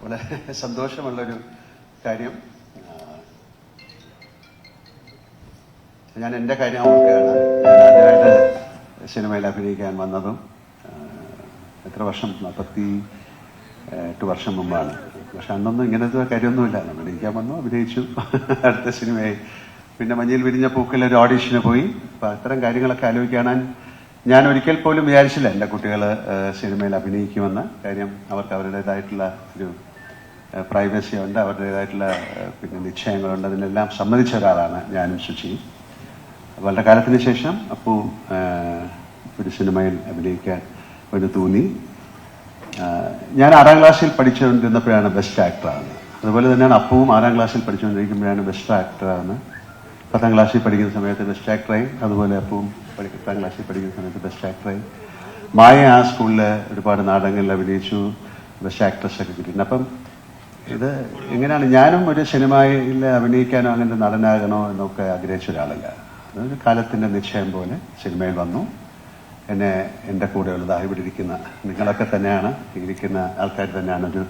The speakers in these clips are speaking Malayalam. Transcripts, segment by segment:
വളരെ സന്തോഷമുള്ളൊരു കാര്യം. ഞാൻ എൻ്റെ കാര്യം ഓർക്കുകയാണ്. ഞാൻ ആദ്യമായിട്ട് സിനിമയിൽ അഭിനയിക്കാൻ വന്നതും എത്ര വർഷം, 48 വർഷം മുമ്പാണ്. പക്ഷെ അന്നൊന്നും ഇങ്ങനത്തെ കാര്യമൊന്നുമില്ല. നമ്മൾ അഭിനയിക്കാൻ വന്നു, അഭിനയിച്ചു, അടുത്ത സിനിമയായി. പിന്നെ മഞ്ഞയിൽ വിരിഞ്ഞ പൂക്കളിൽ ഒരു ഓഡീഷന് പോയി. അപ്പം അത്തരം കാര്യങ്ങളൊക്കെ ആലോചിക്കാനാൻ ഞാൻ ഒരിക്കൽ പോലും വിചാരിച്ചില്ല എൻ്റെ കുട്ടികൾ സിനിമയിൽ അഭിനയിക്കുമെന്ന്. കാര്യം അവർക്ക് അവരുടേതായിട്ടുള്ള ഒരു പ്രൈവസി ഉണ്ട്, അവരുടേതായിട്ടുള്ള പിന്നെ നിശ്ചയങ്ങളുണ്ട്. അതിനെല്ലാം സമ്മതിച്ച ഒരാളാണ് ഞാനും ശുചിയും. വളരെ കാലത്തിന് ശേഷം അപ്പു ഒരു സിനിമയിൽ അഭിനയിക്കാൻ ഒരു തോന്നി. ഞാൻ 6ാം ക്ലാസ്സിൽ പഠിച്ചുകൊണ്ടിരുന്നപ്പോഴാണ് ബെസ്റ്റ് ആക്ടറാകുന്നത്. അതുപോലെ തന്നെയാണ് അപ്പുവും 6ാം ക്ലാസ്സിൽ പഠിച്ചുകൊണ്ടിരിക്കുമ്പോഴാണ് ബെസ്റ്റ് ആക്ടറാകുന്നത്. 10ാം ക്ലാസ്സിൽ പഠിക്കുന്ന സമയത്ത് ബെസ്റ്റ് ആക്ടറായി. അതുപോലെ അപ്പുവും 10ാം ക്ലാസ്സിൽ പഠിക്കുന്ന സമയത്ത് ബെസ്റ്റ് ആക്ടറായി. മായ ആ സ്കൂളിൽ ഒരുപാട് നാടകങ്ങളിൽ അഭിനയിച്ചു, ബെസ്റ്റ് ആക്ട്രസ് ഒക്കെ കിട്ടിയിട്ടുണ്ട്. അപ്പം ഇത് എങ്ങനെയാണ്, ഞാനും ഒരു സിനിമയിൽ അഭിനയിക്കാനോ അങ്ങനെ നടനാകണോ എന്നൊക്കെ ആഗ്രഹിച്ച ഒരാളല്ല. അതൊരു കാലത്തിൻ്റെ നിശ്ചയം പോലെ സിനിമയിൽ വന്നു. എന്നെ എൻ്റെ കൂടെയുള്ളതായി ഇവിടെ ഇരിക്കുന്ന നിങ്ങളൊക്കെ തന്നെയാണ്, ഇരിക്കുന്ന ആൾക്കാർ തന്നെയാണ് ഒരു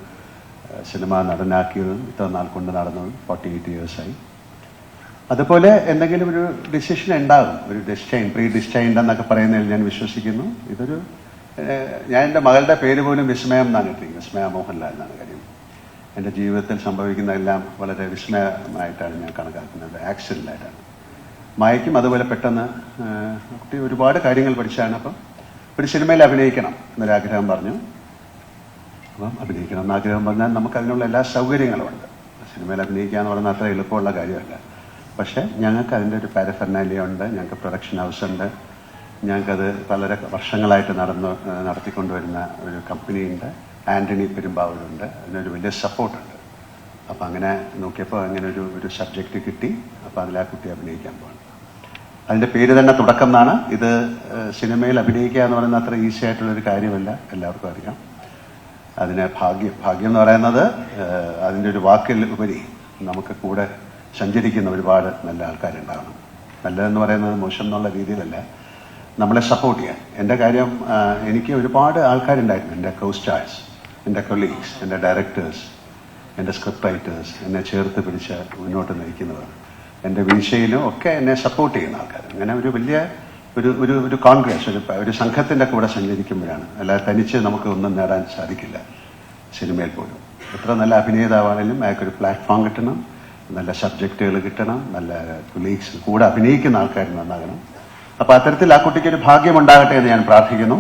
സിനിമ നടനാക്കിയതും ഇത്ര നാൾ കൊണ്ട് നടന്നതും. 48 ഇയേഴ്സായി. അതുപോലെ എന്തെങ്കിലും ഒരു ഡിസിഷൻ ഉണ്ടാകും, ഒരു ഡിസ്റ്റൈൻ, പ്രീ ഡിസ്റ്റൈൻഡ് എന്നൊക്കെ പറയുന്നതിൽ ഞാൻ വിശ്വസിക്കുന്നു. ഇതൊരു ഞാൻ എൻ്റെ മകളുടെ പേര് പോലും വിസ്മയം എന്നാണ് ഇട്ടിരിക്കുന്നത്, വിസ്മയ മോഹൻലാൽ എന്നാണ്. കാര്യം എൻ്റെ ജീവിതത്തിൽ സംഭവിക്കുന്നതെല്ലാം വളരെ വിസ്മയമായിട്ടാണ് ഞാൻ കണക്കാക്കുന്നത്, ആക്സിഡൻ്റായിട്ടാണ്. മായയ്ക്കും അതുപോലെ പെട്ടെന്ന് കുട്ടി ഒരുപാട് കാര്യങ്ങൾ പഠിച്ചാണ്. അപ്പം ഒരു സിനിമയിൽ അഭിനയിക്കണം എന്നൊരാഗ്രഹം പറഞ്ഞു. അപ്പം അഭിനയിക്കണം എന്നാഗ്രഹം പറഞ്ഞാൽ നമുക്ക് അതിനുള്ള എല്ലാ സൗകര്യങ്ങളും ഉണ്ട്. സിനിമയിൽ അഭിനയിക്കുക എന്ന് പറഞ്ഞാൽ അത്ര എളുപ്പമുള്ള കാര്യമല്ല. പക്ഷേ ഞങ്ങൾക്ക് അതിൻ്റെ ഒരു പാരഫെർനാലിയ ഉണ്ട്, ഞങ്ങൾക്ക് പ്രൊഡക്ഷൻ ഹൗസ് ഉണ്ട്, ഞങ്ങൾക്കത് വളരെ വർഷങ്ങളായിട്ട് നടത്തിക്കൊണ്ടുവരുന്ന ഒരു കമ്പനിയുണ്ട്, ആൻ്റണി പെരുമ്പാവൂരുണ്ട്, അതിനൊരു വലിയ സപ്പോർട്ടുണ്ട്. അപ്പം അങ്ങനെ നോക്കിയപ്പോൾ അങ്ങനെ ഒരു സബ്ജക്റ്റ് കിട്ടി. അപ്പം അതിൽ ആ കുട്ടി അഭിനയിക്കാൻ പോകണം. അതിൻ്റെ പേര് തന്നെ തുടക്കം എന്നാണ്. ഇത് സിനിമയിൽ അഭിനയിക്കുക എന്ന് പറയുന്നത് അത്ര ഈസി ആയിട്ടുള്ളൊരു കാര്യമല്ല, എല്ലാവർക്കും അറിയാം. അതിന് ഭാഗ്യം എന്ന് പറയുന്നത് അതിൻ്റെ ഒരു വാക്കിൽ ഉപരി നമുക്ക് കൂടെ സഞ്ചരിക്കുന്ന ഒരുപാട് നല്ല ആൾക്കാരുണ്ടാകണം. നല്ലതെന്ന് പറയുന്നത് മോശം എന്നുള്ള രീതിയിലല്ല, നമ്മളെ സപ്പോർട്ട് ചെയ്യാൻ. എൻ്റെ കാര്യം, എനിക്ക് ഒരുപാട് ആൾക്കാരുണ്ടായിരുന്നു, എൻ്റെ കോസ്റ്റാർസ്, എൻ്റെ കൊളീഗ്സ്, എൻ്റെ ഡയറക്ടേഴ്സ്, എൻ്റെ സ്ക്രിപ്റ്റ് റൈറ്റേഴ്സ്, എന്നെ ചേർത്ത് പിടിച്ച് മുന്നോട്ട് നയിക്കുന്നവർ, എൻ്റെ വീഴ്ചയിലും ഒക്കെ എന്നെ സപ്പോർട്ട് ചെയ്യുന്ന ആൾക്കാർ. അങ്ങനെ ഒരു വലിയ ഒരു കോൺഗ്രസ്, ഒരു സംഘത്തിൻ്റെ കൂടെ സഞ്ചരിക്കുമ്പോഴാണ്. അല്ലാതെ തനിച്ച് നമുക്ക് ഒന്നും നേടാൻ സാധിക്കില്ല. സിനിമയിൽ പോലും എത്ര നല്ല അഭിനേതാവാണെങ്കിലും അയാൾക്കൊരു പ്ലാറ്റ്ഫോം കിട്ടണം, നല്ല സബ്ജക്റ്റുകൾ കിട്ടണം, നല്ല കൊളീഗ്സ് കൂടെ അഭിനയിക്കുന്ന ആൾക്കാർ നന്നാകണം. അപ്പോൾ അത്തരത്തിൽ ആ കുട്ടിക്കൊരു ഭാഗ്യമുണ്ടാകട്ടെ എന്ന് ഞാൻ പ്രാർത്ഥിക്കുന്നു.